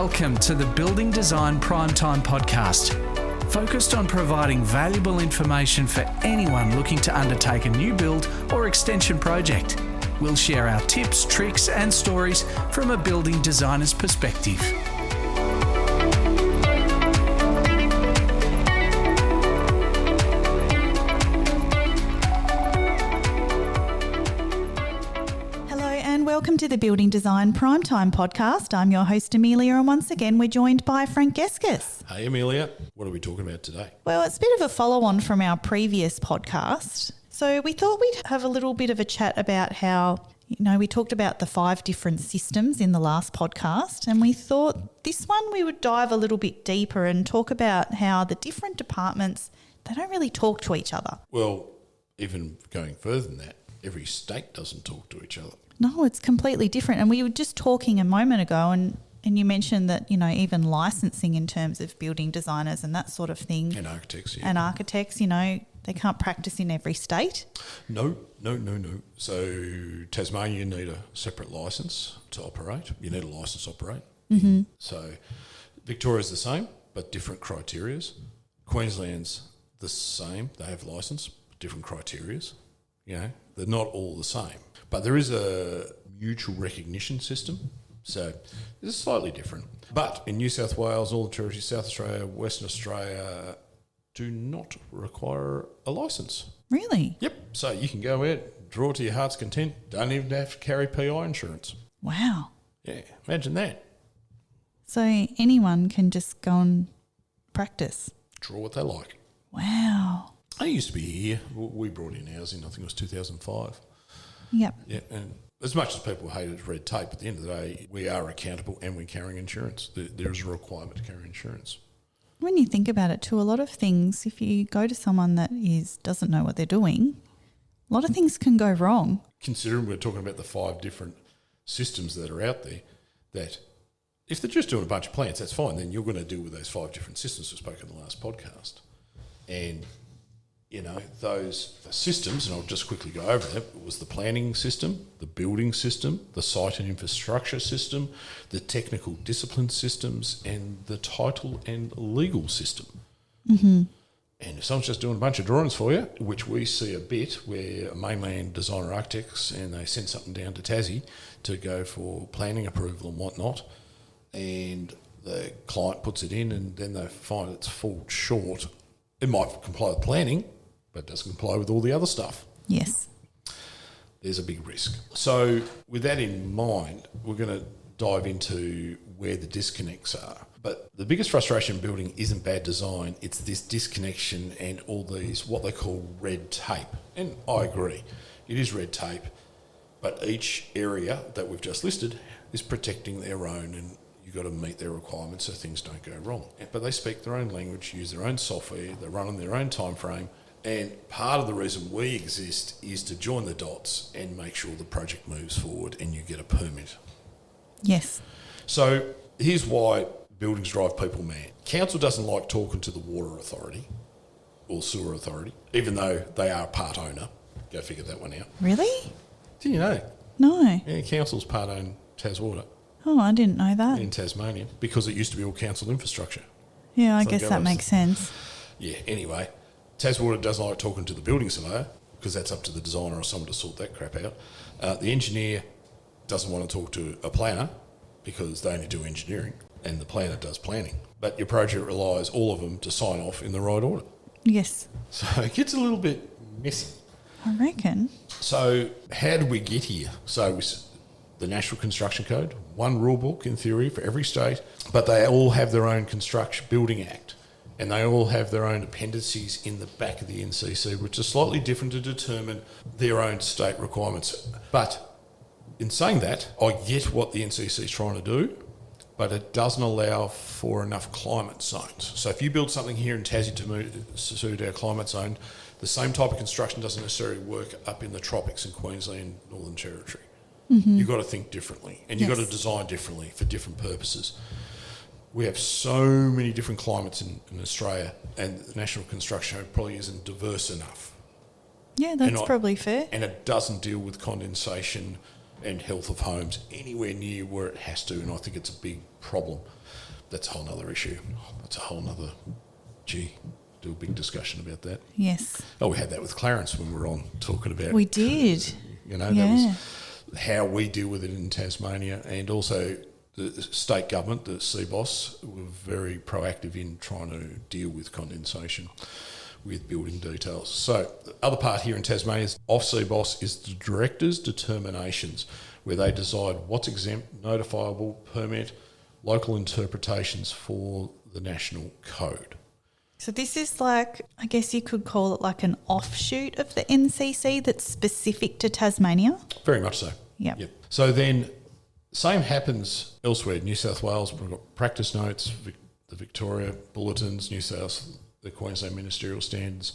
Welcome to the Building Design Primetime Podcast, focused on providing valuable information for anyone looking to undertake a new build or extension project. We'll share our tips, tricks and stories from a building designer's perspective. Welcome to the Building Design Primetime Podcast. I'm your host, Amelia, and once again, we're joined by Frank Geskis. Hey, Amelia. What are we talking about today? Well, it's a bit of a follow-on from our previous podcast. So we thought we'd have a little bit of a chat about how, we talked about the 5 different systems in the last podcast, and we thought this one we would dive a little bit deeper and talk about how the different departments, they don't really talk to each other. Well, even going further than that, every state doesn't talk to each other. No, it's completely different. And we were just talking a moment ago and you mentioned that, even licensing in terms of building designers and that sort of thing. And architects, yeah. And architects, they can't practice in every state. No. So Tasmania, you need a separate licence to operate. You need a licence to operate. Mm-hmm. So Victoria's the same, but different criterias. Queensland's the same. They have licence, but different criterias. They're not all the same. But there is a mutual recognition system, so it's slightly different. But in New South Wales, Northern Territory, South Australia, Western Australia do not require a licence. Really? Yep. So you can go out, draw to your heart's content, don't even have to carry PI insurance. Wow. Yeah, imagine that. So anyone can just go and practice? Draw what they like. Wow. I used to be here. We brought in ours in, I think it was 2005. Yep. Yeah, and as much as people hated red tape, at the end of the day, we are accountable and we're carrying insurance. There is a requirement to carry insurance. When you think about it too, a lot of things, if you go to someone that doesn't know what they're doing, a lot of things can go wrong. Considering we're talking about the 5 different systems that are out there, that if they're just doing a bunch of plans, that's fine. Then you're going to deal with those 5 different systems we spoke in the last podcast. And those systems, and I'll just quickly go over them, it was the planning system, the building system, the site and infrastructure system, the technical discipline systems, and the title and legal system. Mm-hmm. And if someone's just doing a bunch of drawings for you, which we see a bit where mainland designer architects, and they send something down to Tassie to go for planning approval and whatnot, and the client puts it in and then they find it's falls short. It might comply with planning, but it doesn't comply with all the other stuff. Yes. There's a big risk. So with that in mind, we're going to dive into where the disconnects are. But the biggest frustration in building isn't bad design, it's this disconnection and all these, what they call red tape. And I agree, it is red tape, but each area that we've just listed is protecting their own, and you've got to meet their requirements so things don't go wrong. But they speak their own language, use their own software, they run on their own time frame. And part of the reason we exist is to join the dots and make sure the project moves forward and you get a permit. Yes. So here's why buildings drive people mad. Council doesn't like talking to the water authority or sewer authority, even though they are part owner. Go figure that one out. Really? Did you know? No. Yeah, council's part own Taswater Oh, I didn't know that. in Tasmania because it used to be all council infrastructure. Yeah, I So guess that makes sense. Yeah, anyway, Taswater doesn't like talking to the building surveyor because that's up to the designer or someone to sort that crap out. The engineer doesn't want to talk to a planner because they only do engineering and the planner does planning. But your project relies all of them to sign off in the right order. Yes. So it gets a little bit messy. I reckon. So how did we get here? So the National Construction Code, one rule book in theory for every state, but they all have their own Construction Building Act. And they all have their own appendices in the back of the NCC, which are slightly different to determine their own state requirements. But in saying that, I get what the NCC is trying to do, but it doesn't allow for enough climate zones. So if you build something here in Tassie to suit our climate zone, the same type of construction doesn't necessarily work up in the tropics in Queensland, Northern Territory. Mm-hmm. You've got to think differently, and you've got to design differently for different purposes. We have so many different climates in Australia, and the National Construction Code probably isn't diverse enough. Yeah, that's probably fair. And it doesn't deal with condensation and health of homes anywhere near where it has to, and I think it's a big problem. That's a whole other issue. That's a whole other, do a big discussion about that. Yes. Oh, we had that with Clarence when we were on talking about... We did. That was how we deal with it in Tasmania, and also the state government, the CBOS, were very proactive in trying to deal with condensation with building details. So the other part here in Tasmania is off CBOS is the directors' determinations, where they decide what's exempt, notifiable, permit, local interpretations for the national code. So this is like, I guess you could call it like an offshoot of the NCC that's specific to Tasmania? Very much so. Yep. So then, same happens elsewhere. New South Wales, we've got practice notes, the Victoria bulletins, the Queensland ministerial standards.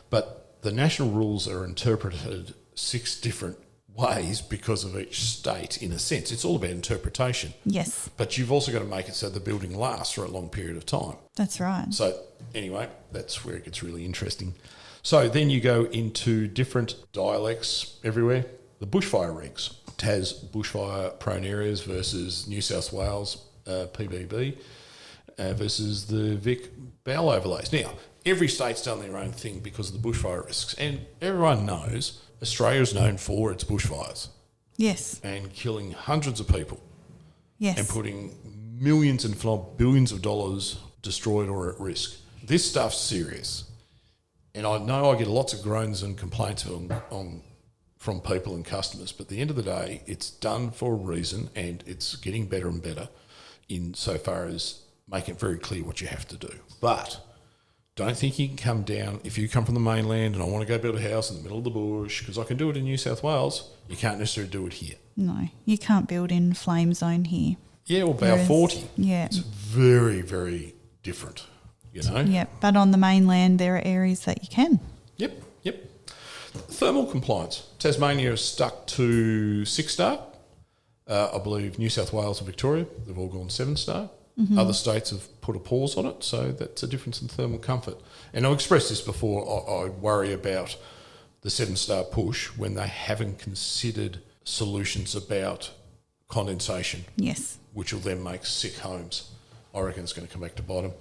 But the national rules are interpreted 6 different ways because of each state, in a sense. It's all about interpretation. Yes. But you've also got to make it so the building lasts for a long period of time. That's right. So anyway, that's where it gets really interesting. So then you go into different dialects everywhere. The bushfire regs. Tas bushfire prone areas versus New South Wales PBB versus the Vic Bowl overlays. Now, every state's done their own thing because of the bushfire risks. And everyone knows Australia's known for its bushfires. Yes. And killing hundreds of people. Yes. And putting millions and if not billions of dollars destroyed or at risk. This stuff's serious. And I know I get lots of groans and complaints from people and customers, but at the end of the day, it's done for a reason, and it's getting better and better in so far as making it very clear what you have to do. But don't think you can come down, if you come from the mainland and I want to go build a house in the middle of the bush, because I can do it in New South Wales, you can't necessarily do it here. No, you can't build in flame zone here. Yeah, or Bow 40. Yeah. It's very, very different, Yeah, but on the mainland, there are areas that you can. Yep. Thermal compliance. Tasmania is stuck to 6-star. I believe New South Wales and Victoria, they've all gone 7-star. Mm-hmm. Other states have put a pause on it, so that's a difference in thermal comfort. And I've expressed this before, I worry about the 7-star push when they haven't considered solutions about condensation. Yes. Which will then make sick homes. I reckon it's going to come back to bottom.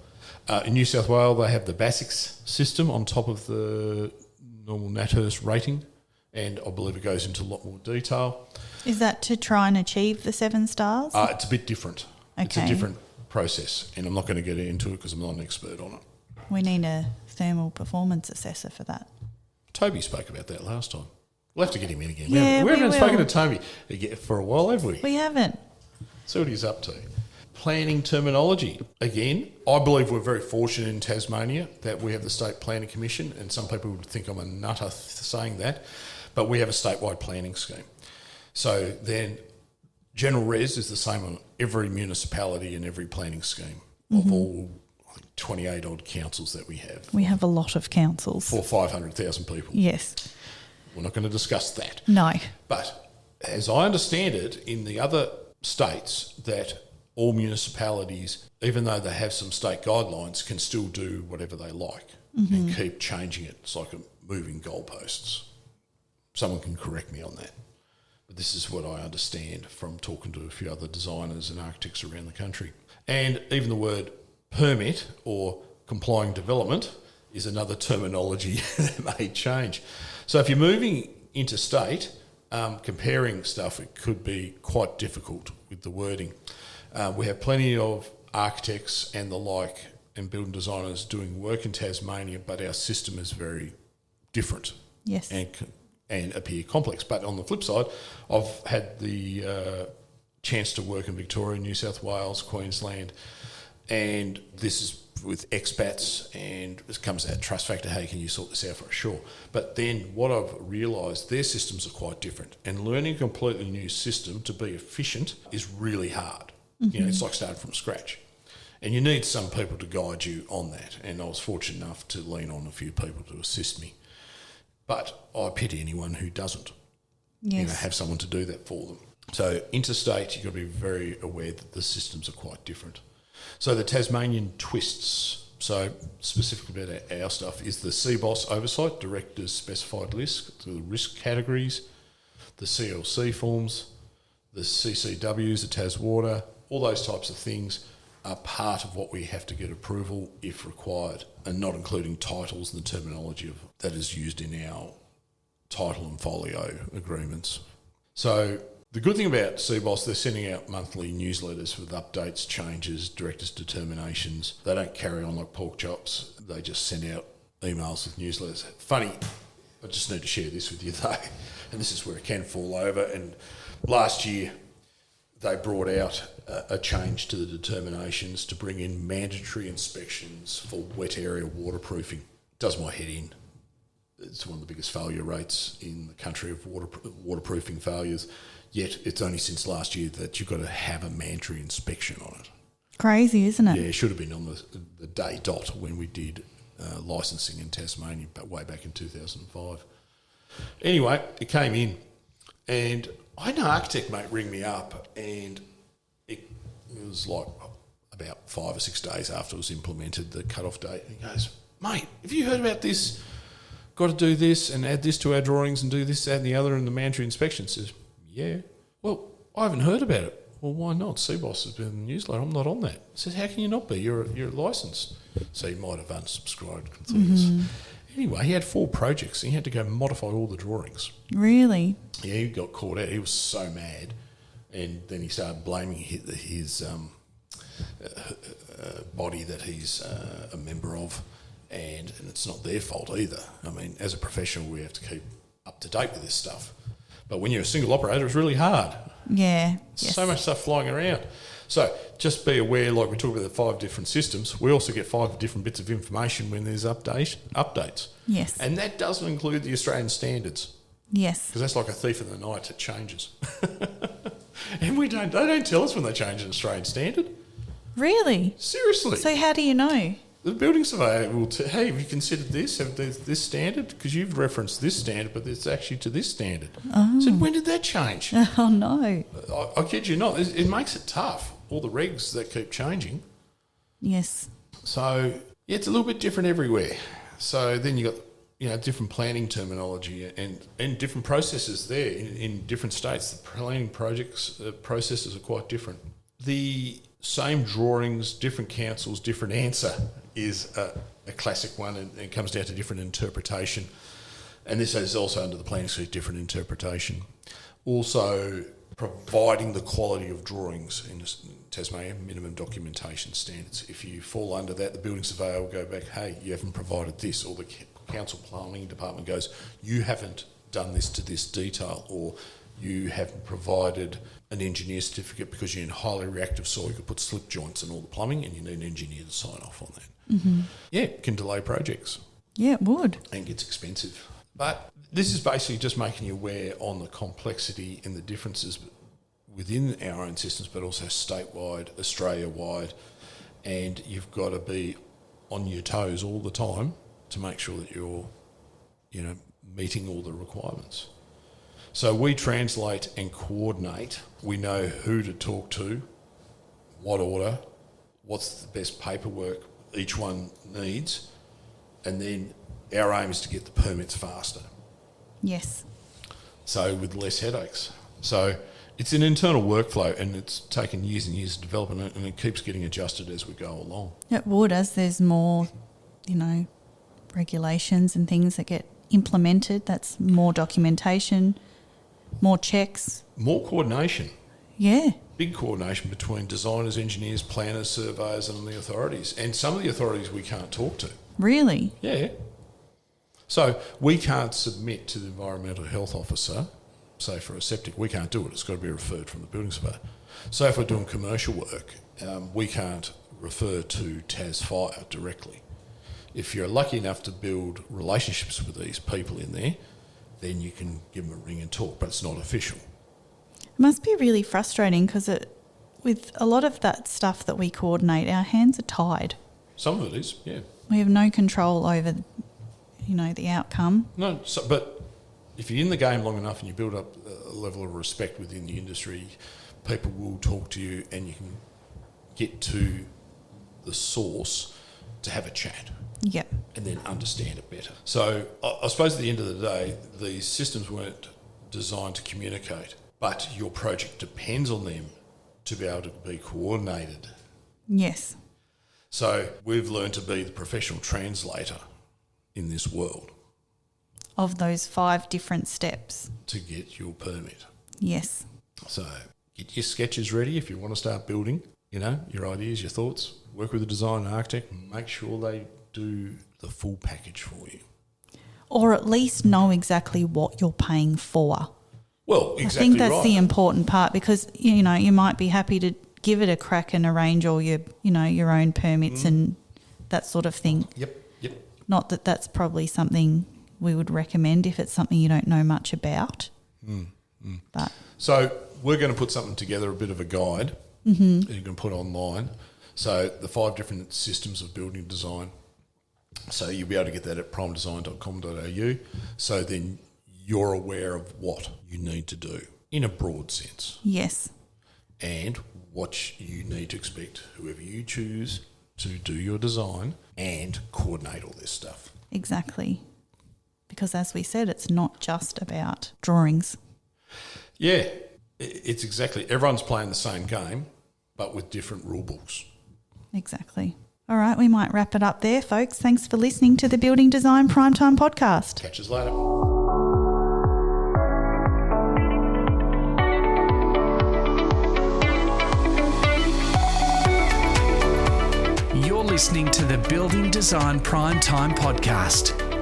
In New South Wales, they have the BASICS system on top of the normal NatHERS rating, and I believe it goes into a lot more detail. Is that to try and achieve the 7 stars? It's a bit different. Okay. It's a different process, and I'm not going to get into it because I'm not an expert on it. We need a thermal performance assessor for that. Toby spoke about that last time. We'll have to get him in again. Yeah, we haven't will. spoken to Toby for a while, have we? We haven't. See what he's up to. Planning terminology. Again, I believe we're very fortunate in Tasmania that we have the State Planning Commission, and some people would think I'm a nutter saying that, but we have a statewide planning scheme. So then general res is the same on every municipality and every planning scheme of all 28 odd councils that we have. We have a lot of councils. For 500,000 people. Yes. We're not going to discuss that. No. But as I understand it, in the other states, that all municipalities, even though they have some state guidelines, can still do whatever they like and keep changing it. It's like a moving goalposts. Someone can correct me on that. But this is what I understand from talking to a few other designers and architects around the country. And even the word permit or complying development is another terminology that may change. So if you're moving interstate, comparing stuff, it could be quite difficult with the wording. We have plenty of architects and the like and building designers doing work in Tasmania, but our system is very different. Yes. And appear complex. But on the flip side, I've had the chance to work in Victoria, New South Wales, Queensland, and this is with expats, and it comes to that trust factor. Hey, can you sort this out for us? Sure. But then what I've realised, their systems are quite different, and learning a completely new system to be efficient is really hard. It's like starting from scratch. And you need some people to guide you on that, and I was fortunate enough to lean on a few people to assist me. But I pity anyone who doesn't. Yes. Have someone to do that for them. So interstate, you've got to be very aware that the systems are quite different. So the Tasmanian twists, so specifically about our stuff, is the CBOS oversight, Directors Specified List, the risk categories, the CLC forms, the CCWs, the Tas Water, all those types of things are part of what we have to get approval if required, and not including titles and the terminology that is used in our title and folio agreements. So the good thing about CBOS, they're sending out monthly newsletters with updates, changes, directors' determinations. They don't carry on like pork chops. They just send out emails with newsletters. Funny, I just need to share this with you though, and this is where it can fall over. And last year, they brought out a change to the determinations to bring in mandatory inspections for wet area waterproofing. Does my head in. It's one of the biggest failure rates in the country of waterproofing failures, yet it's only since last year that you've got to have a mandatory inspection on it. Crazy, isn't it? Yeah, it should have been on the day dot when we did licensing in Tasmania, but way back in 2005. Anyway, it came in, and I had an architect mate ring me up, and it was like about 5 or 6 days after it was implemented, the cut-off date. And he goes, "Mate, have you heard about this? Got to do this and add this to our drawings and do this, that and the other, and the mandatory inspection." Says, "Yeah." "Well, I haven't heard about it." "Well, why not? CBOS has been in the newsletter. I'm not on that." I says, "How can you not be? You're licensed." So he might have unsubscribed completely. Anyway, he had 4 projects. And he had to go modify all the drawings. Really? Yeah, he got caught out. He was so mad. And then he started blaming his body that he's a member of. And it's not their fault either. I mean, as a professional, we have to keep up to date with this stuff. But when you're a single operator, it's really hard. Yeah. Yes. So much stuff flying around. So just be aware, like we talk about the 5 different systems, we also get 5 different bits of information when there's updates. Yes. And that doesn't include the Australian standards. Yes. Because that's like a thief in the night, it changes. And they don't tell us when they change an Australian standard. Really? Seriously. So how do you know? The building surveyor will hey, have you considered this? Have this standard? Because you've referenced this standard, but it's actually to this standard. Oh. I said, when did that change? Oh, no. I kid you not. It makes it tough, all the regs that keep changing. Yes. So, yeah, it's a little bit different everywhere. So then you got, different planning terminology and different processes there in different states. The planning processes are quite different. The same drawings, different councils, different answer is a classic one, and it comes down to different interpretation. And this is also under the planning suite, different interpretation. Also, providing the quality of drawings in Tasmania, minimum documentation standards. If you fall under that, the building surveyor will go back, "Hey, you haven't provided this," or the council planning department goes, "You haven't done this to this detail," or "You haven't provided an engineer certificate because you're in highly reactive soil, you could put slip joints and all the plumbing, and you need an engineer to sign off on that." Mm-hmm. Yeah, it can delay projects. Yeah, it would. And gets expensive. But this is basically just making you aware on the complexity and the differences within our own systems, but also statewide, Australia-wide, and you've got to be on your toes all the time to make sure that you're, meeting all the requirements. So we translate and coordinate. We know who to talk to, what order, what's the best paperwork each one needs, and then our aim is to get the permits faster. Yes. So with less headaches. So it's an internal workflow, and it's taken years and years to develop, and it keeps getting adjusted as we go along. It would, as there's more, regulations and things that get implemented. That's more documentation, more checks. More coordination. Yeah. Big coordination between designers, engineers, planners, surveyors and the authorities. And some of the authorities we can't talk to. Really? Yeah. So we can't submit to the environmental health officer, say for a septic, we can't do it. It's got to be referred from the building surveyor. So if we're doing commercial work, we can't refer to Tas Fire directly. If you're lucky enough to build relationships with these people in there, then you can give them a ring and talk, but it's not official. It must be really frustrating because with a lot of that stuff that we coordinate, our hands are tied. Some of it is, yeah. We have no control over, the outcome. No, but if you're in the game long enough and you build up a level of respect within the industry, people will talk to you and you can get to the source to have a chat. Yep. And then understand it better. So I suppose at the end of the day, these systems weren't designed to communicate, but your project depends on them to be able to be coordinated. Yes. So we've learned to be the professional translator in this world. Of those 5 different steps. To get your permit. Yes. So get your sketches ready if you want to start building, your ideas, your thoughts. Work with a design and architect and make sure they do the full package for you. Or at least know exactly what you're paying for. Well, exactly. I think that's right. the important part, because, you might be happy to give it a crack and arrange all your, your own permits and that sort of thing. Yep. Not that that's probably something we would recommend if it's something you don't know much about. But So we're going to put something together, a bit of a guide that you can put online. So the 5 different systems of building design. So you'll be able to get that at primedesign.com.au. So then you're aware of what you need to do in a broad sense. yes, And what you need to expect whoever you choose to do your design and coordinate all this stuff. exactly. Because as we said, it's not just about drawings. Yeah, it's exactly. Everyone's playing the same game, but with different rule books. Exactly. All right, we might wrap it up there, folks. Thanks for listening to the Building Design Primetime Podcast. Catch us later. You're listening to the Building Design Primetime Podcast.